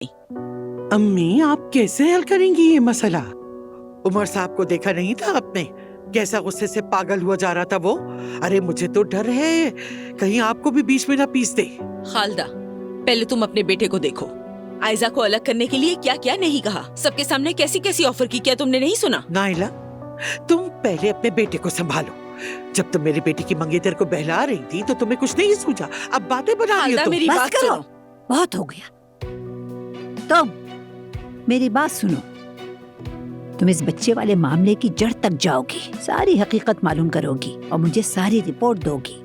अम्मी, आप कैसे हल करेंगी ये मसला? उमर साहब को देखा नहीं था आपने? कैसा गुस्से से पागल हुआ जा रहा था वो। अरे मुझे तो डर है कहीं आपको भी बीच में ना पीस दे। खालदा, पहले तुम अपने बेटे को देखो। आयजा को अलग करने के लिए क्या क्या नहीं कहा, सबके सामने कैसी कैसी ऑफर की, क्या तुमने नहीं सुना? नाइला, तुम पहले अपने बेटे को संभालो। जब तुम मेरी बेटी की मंगेतर को बहला रही थी तो तुम्हें कुछ नहीं सूझा, अब बातें बना रही हो तुम। मेरी बस बात करो, सुनो। बहुत हो गया। तुम मेरी बात सुनो। तुम इस बच्चे वाले मामले की जड़ तक जाओगी, सारी हकीकत मालूम करोगी और मुझे सारी रिपोर्ट दोगी।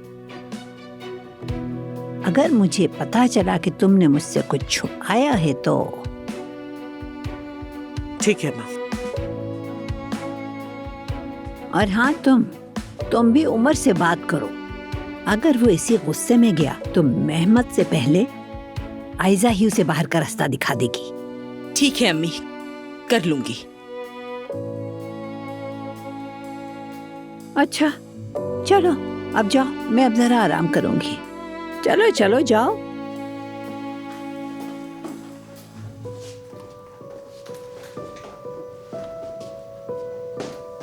अगर मुझे पता चला कि तुमने मुझसे कुछ छुपाया है तो ठीक है माँ। और हाँ, तुम भी उमर से बात करो। अगर वो इसी गुस्से में गया तो मेहमत से पहले आयजा ही उसे बाहर का रास्ता दिखा देगी। ठीक है अम्मी, कर लूंगी। अच्छा चलो अब जाओ, मैं अब जरा आराम करूंगी। चलो चलो जाओ।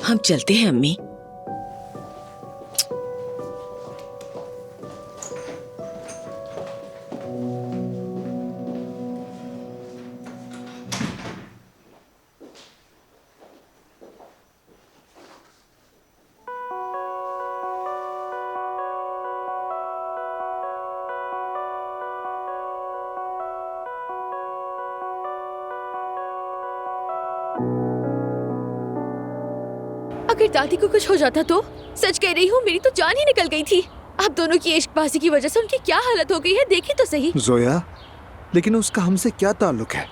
हम चलते हैं अम्मी। अगर दादी को कुछ हो जाता तो? सच कह रही हूँ, मेरी तो जान ही निकल गई थी। आप दोनों की इश्कबाजी की वजह से उनकी क्या हालत हो गई है, देखी तो सही। जोया, लेकिन उसका हमसे क्या ताल्लुक है?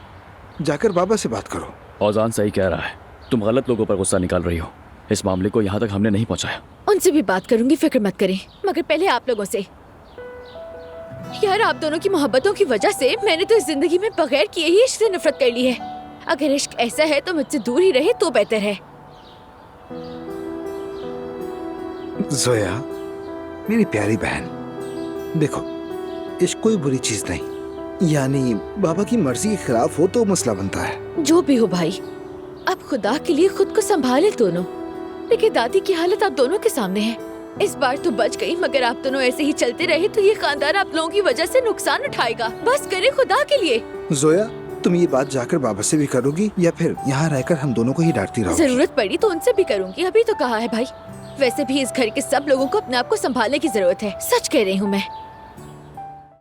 जाकर बाबा से बात करो। फौजान सही कह रहा है, तुम गलत लोगों पर गुस्सा निकाल रही हो। इस मामले को यहाँ तक हमने नहीं पहुँचाया। उनसे भी बात करूंगी, फिक्र मत करें। मगर पहले आप लोगों से। यार, आप दोनों की मोहब्बतों की वजह से मैंने तो इस जिंदगी में बगैर किए ही इश्क से नफरत कर ली है। अगर इश्क ऐसा है तो मुझसे दूर ही रहे तो बेहतर है। जोया, मेरी प्यारी बहन, देखो, इश्क कोई बुरी चीज नहीं, यानी बाबा की मर्जी के खिलाफ हो तो मसला बनता है। जो भी हो भाई, अब खुदा के लिए खुद को संभाले दोनों। लेकिन दादी की हालत आप दोनों के सामने है। इस बार तो बच गई, मगर आप दोनों ऐसे ही चलते रहे तो ये खानदान आप लोगों की वजह से नुकसान उठाएगा। बस करे खुदा के लिए। जोया, तुम ये बात जाकर बाबा से भी करोगी या फिर यहाँ रहकर हम दोनों को ही डांटती रहोगी? जरूरत पड़ी तो उनसे भी करूंगी, अभी तो कहा है भाई। वैसे भी इस घर के सब लोगों को अपने आप को संभालने की जरूरत है। सच कह रही हूँ मैं।